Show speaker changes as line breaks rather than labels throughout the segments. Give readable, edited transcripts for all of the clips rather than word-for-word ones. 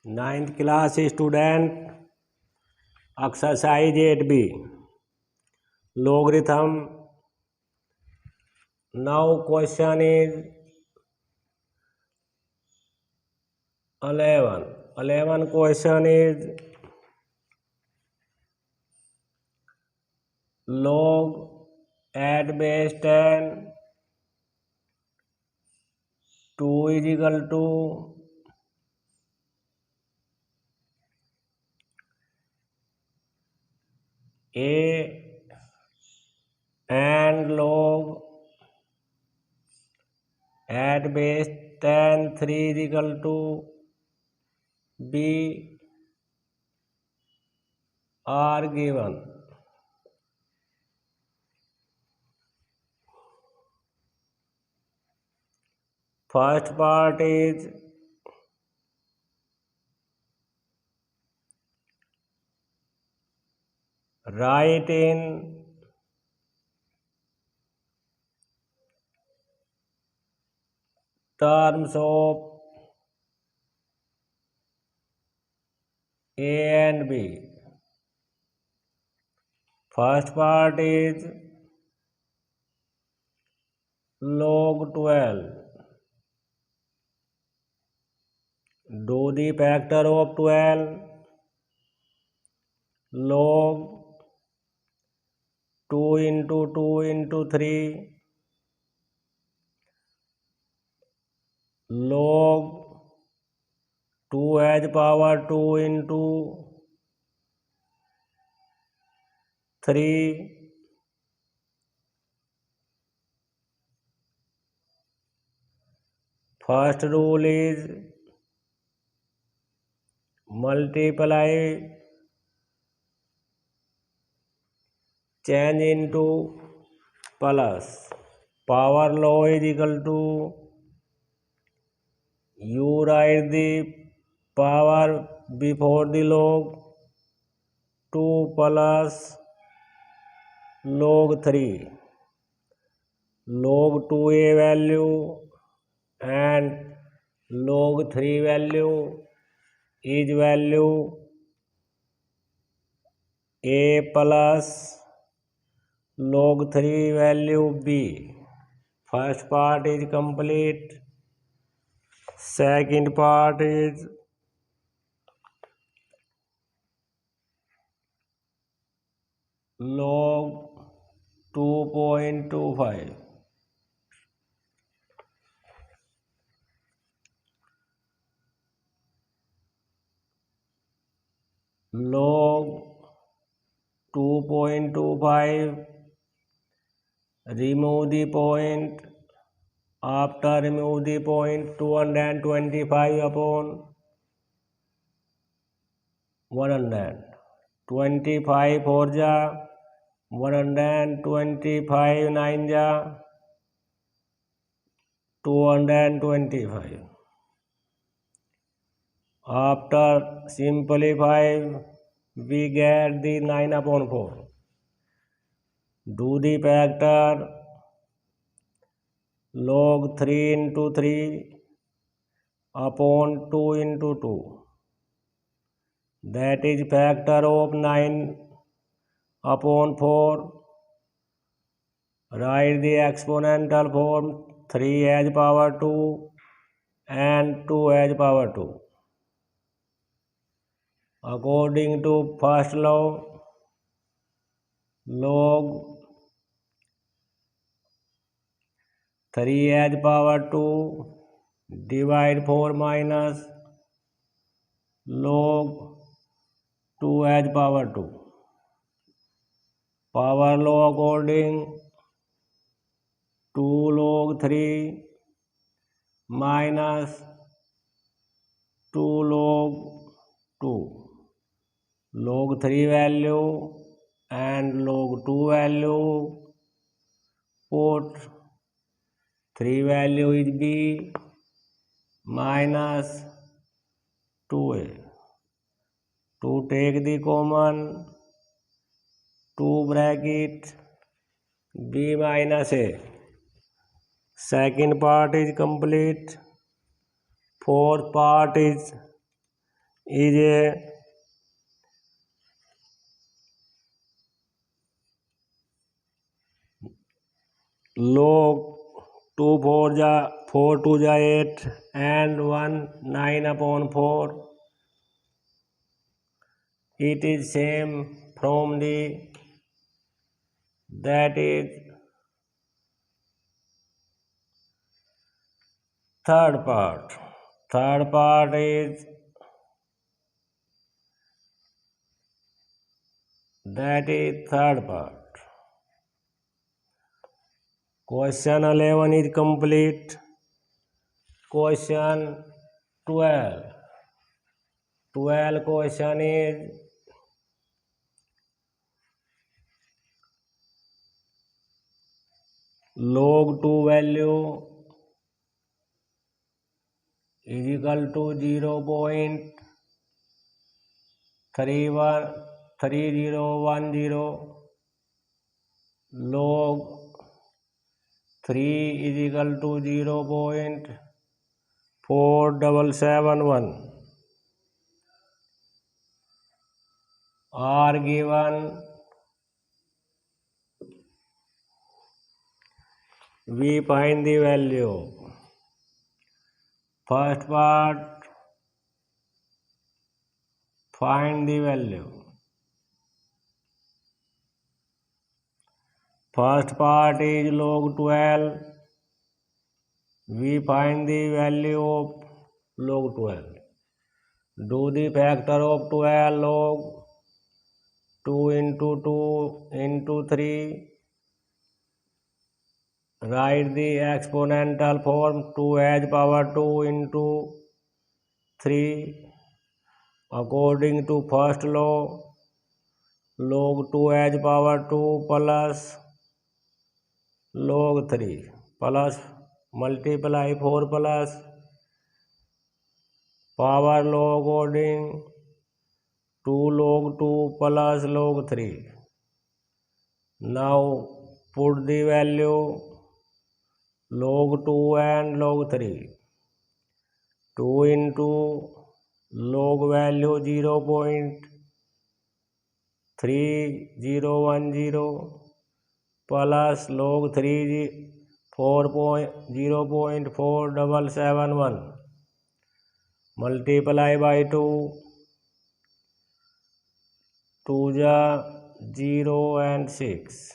9th class student, exercise 8B, logarithm. Now question is 11. 11 question is log at base 10 2 is equal to a and log at base 10 3 is equal to b are given. First part is write in terms of A and B. First part is log 12. Do the factor of 12. Log 2 into 2 into 3. Log 2 has power 2 into 3. First rule is multiply change into plus. Power law is equal to you write the power before the log 2 plus log 3. Log 2a value and log 3 value is value a plus log 3 value b. First part is complete. Second part is log 2.25. Log 2.25. Remove the point. After remove the point, 225 upon 100. 25 4 जा 125 9 जा 225. After simplify, we get the 9 upon 4. Do the factor log 3 into 3 upon 2 into 2. That is factor of 9 upon 4. Write the exponential form 3 as power 2 and 2 as power 2. According to first law, log 3 as power 2 divide 4 minus log 2 as power 2. Power law according 2 log 3 minus 2 log 2. Log 3 value and log 2 value put. 3 value is b minus 2a. To take the common 2 bracket b minus a. Second part is complete. Fourth part is is a log 2 4 2 8 and 1 9/4. It is same from the that is third part. Third part is third part. Question 11 is complete. Question 12. 12 question is log 2 value is equal to 0.3010. Log 3 is equal to 0.4771. Are given. We find the value. First part, find the value. First part is log 12. We find the value of log 12. Do the factor of 12 log 2 into 2 into 3. Write the exponential form 2h power 2 into 3. According to first law, log 2h power 2 plus log 3 plus multiply 4 plus power law according 2 log 2 plus log 3. Now put the value log 2 and log 3. 2 into log value 0.3010 plus log 3 0.4771 multiply by 2. 2 ja 0 and 6.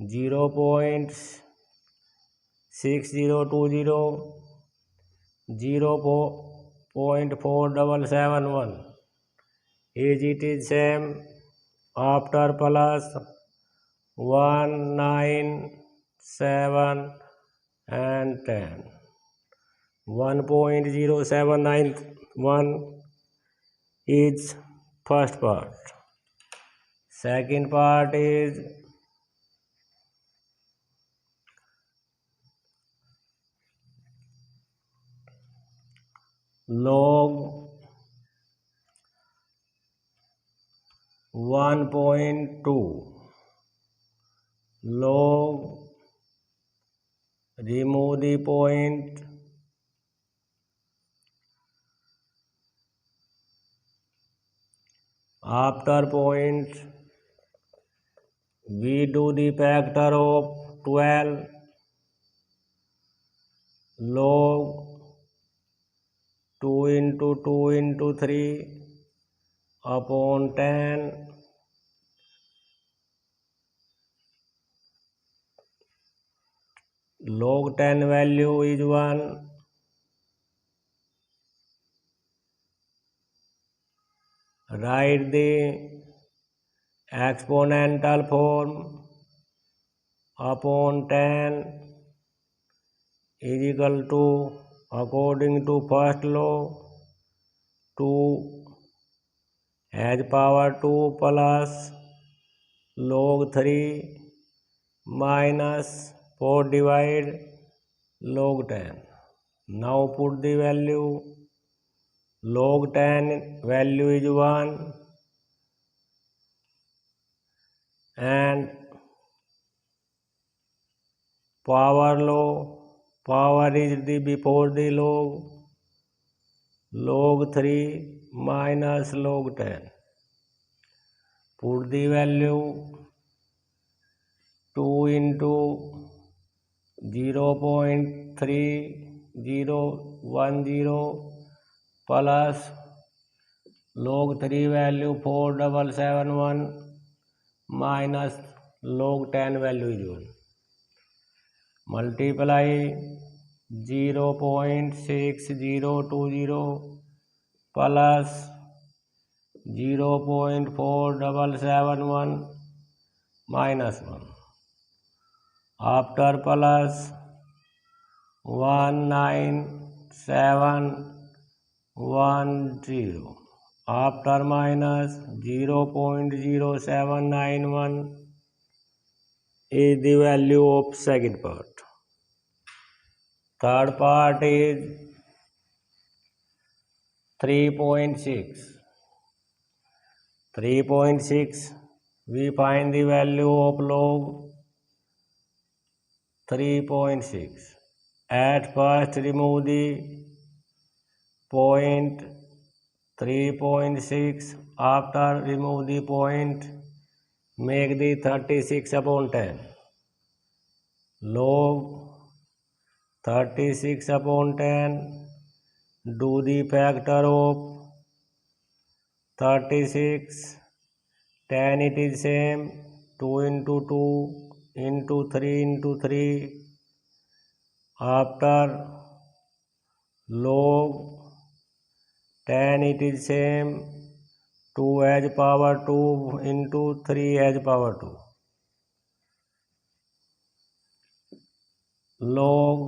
0.6020 0.4771 is it is same after plus 1 9 7 and 10. 1.0791 is first part. Second part is log 1.2. log, remove the point, after point we do the factor of 12. Log 2 into 2 into 3 upon 10. Log 10 value is 1. Write the exponential form upon 10 is equal to, according to first law, 2 h power 2 plus log 3 minus 4 divide log 10. Now put the value. Log 10 value is 1 and power law, power is the before the log. Log 3 minus log 10. Put the value 2 into 0.3010 plus log 3 value 4771 minus log 10 value is 1. Multiply 0.6020 plus 0.4771 minus 1. After plus 19710. After minus 0.0791 is the value of second part. Third part is 3.6. 3.6 we find the value of log 3.6. At first remove the point 3.6. After remove the point, make the 36/10. Log 36/10. Do the factor of 36. 10 it is same. 2 into 2 into 3 into 3. After log 10 it is same. 2 as power 2 into 3 as power 2. Log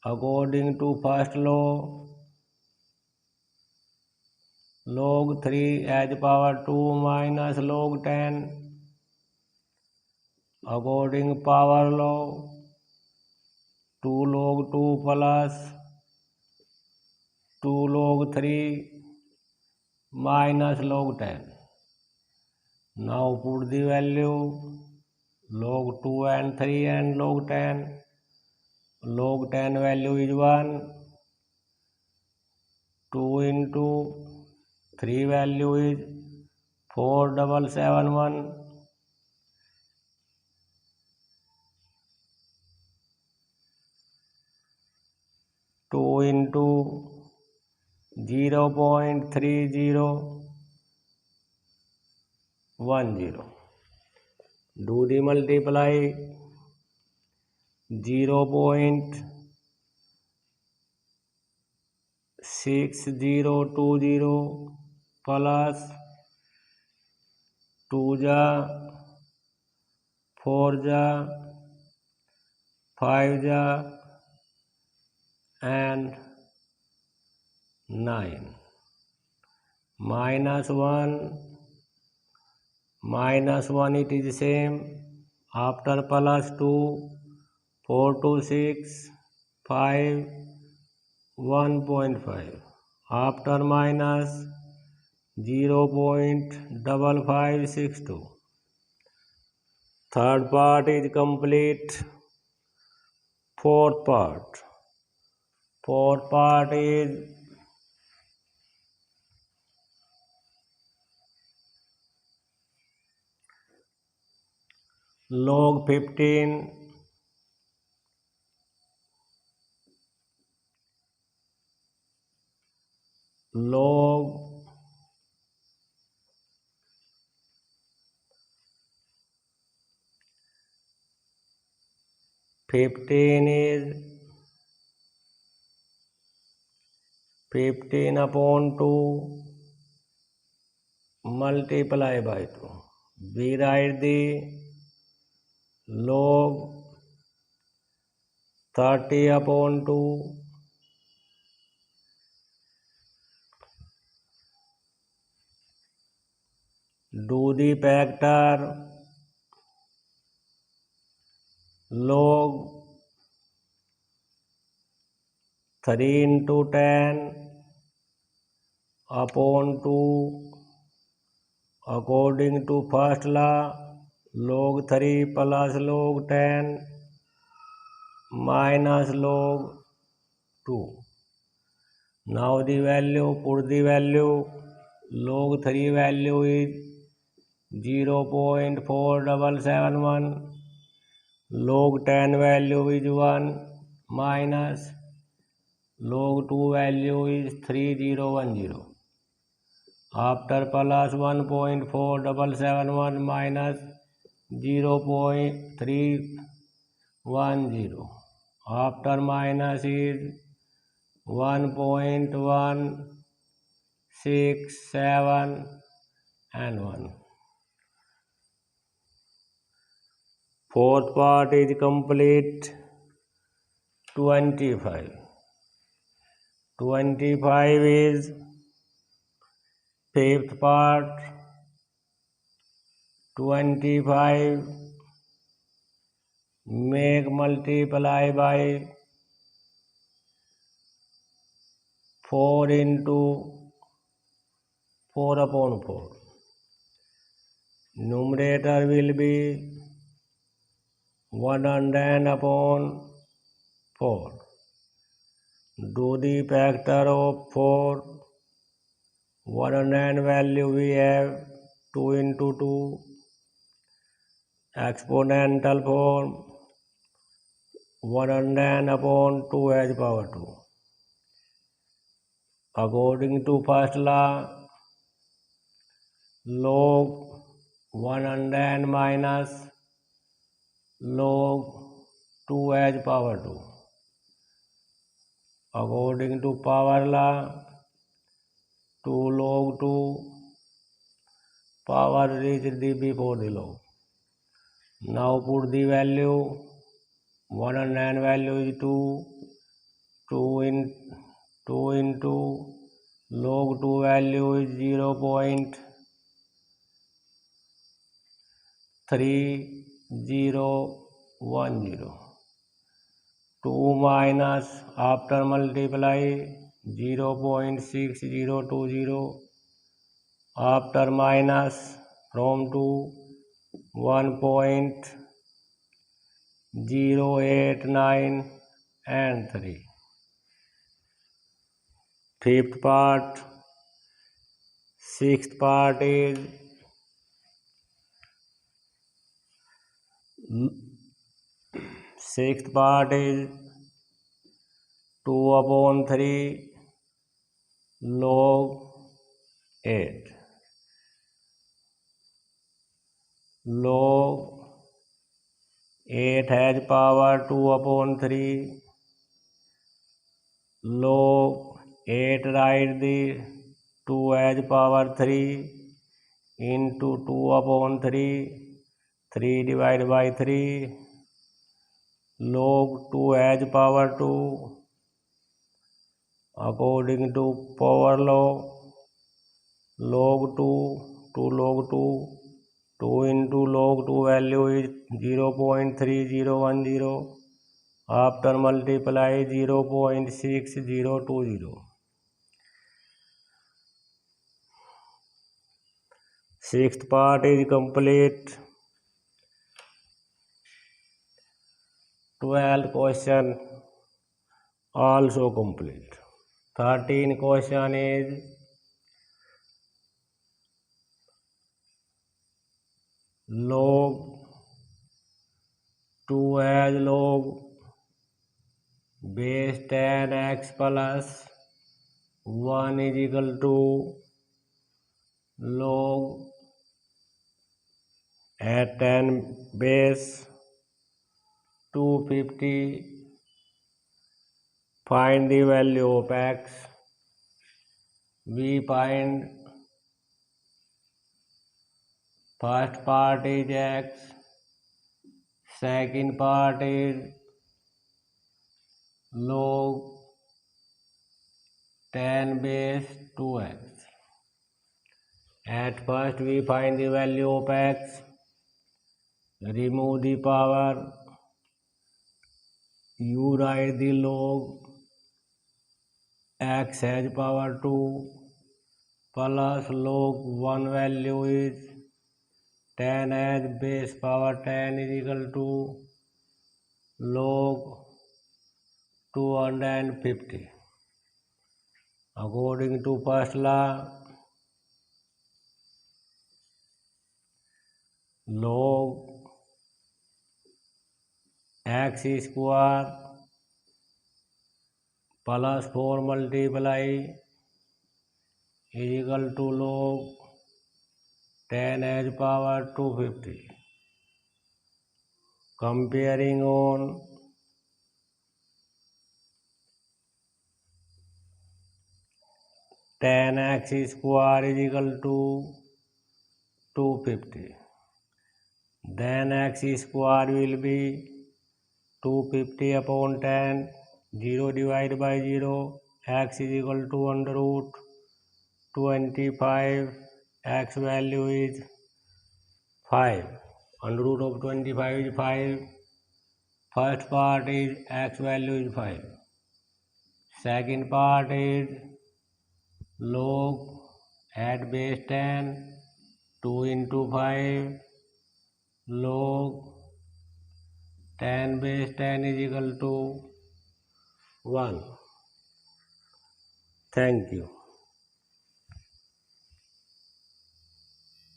according to first law, log 3 as power 2 minus log 10. According power law, 2 log 2 plus 2 log 3 minus log 10. Now put the value log 2 and 3 and log 10. Log 10 value is 1. 2 into 3 value is 4771. 2 into 0.3010. Do the multiply 0.6020 plus 2 ja 4 ja 5 ja and 9 minus 1 it is same. After plus 2 4 to 6 5 1.5. After minus 0.5562. Third part is complete. Fourth part is log 15 log 15 is 15/2 multiply by 2. We write the log 30/2. Do the factor log 3 into 10/2. According to first law, log 3 plus log 10 minus log 2. Now the value, put the value, log 3 value is 0.4771, log 10 value is 1 minus log 2 value is 3010. After plus 1.4771 minus 0.310. After minus is 1.167 and 1. Fourth part is complete. 25. 25 is fifth part. 25 make multiply by 4 into 4 upon 4. Numerator will be 100 upon 4. Do the factor of 4. 100 value we have 2 into 2. Exponential form 100 upon 2 has power 2. According to first law, log 100 minus log 2 has power 2. According to power law, 2 log 2 power reached the before the log. Now put the value. 100 value is 2. 2 into log 2 value is 0.3010. 2 minus after multiply 0.6020. After minus from 2 1.089 and 3. Fifth part. Sixth part is sixth part is 2 upon 3 log 8. Log 8 has power 2 upon 3. Log 8 write the 2 has power 3 into 2 upon 3. 3 divided by 3. Log 2 has power 2. According to power law, log 2 to log 2. 2 into log 2 value is 0.3010. After multiply 0.6020. Sixth part is complete. 12 question also complete. 13 question is log 2 as log base 10x plus 1 is equal to log at 10 base 250. Find the value of x. We find first part is x, second part is log 10 base 2x. At first we find the value of x, remove the power, you write the log x has power 2 plus log 1 value is 10 as base power 10 is equal to log 250. According to first law, log x square plus 4 multiply is equal to log 10 as power 250. Comparing on tan x square is equal to 250. Then x square will be 250 upon 10, 0 divided by 0, x is equal to under root 25, x value is 5, under root of 25 is 5, first part is x value is 5, second part is log at base 10, 2 into 5, log 10 base 10 is equal to 1. Thank you.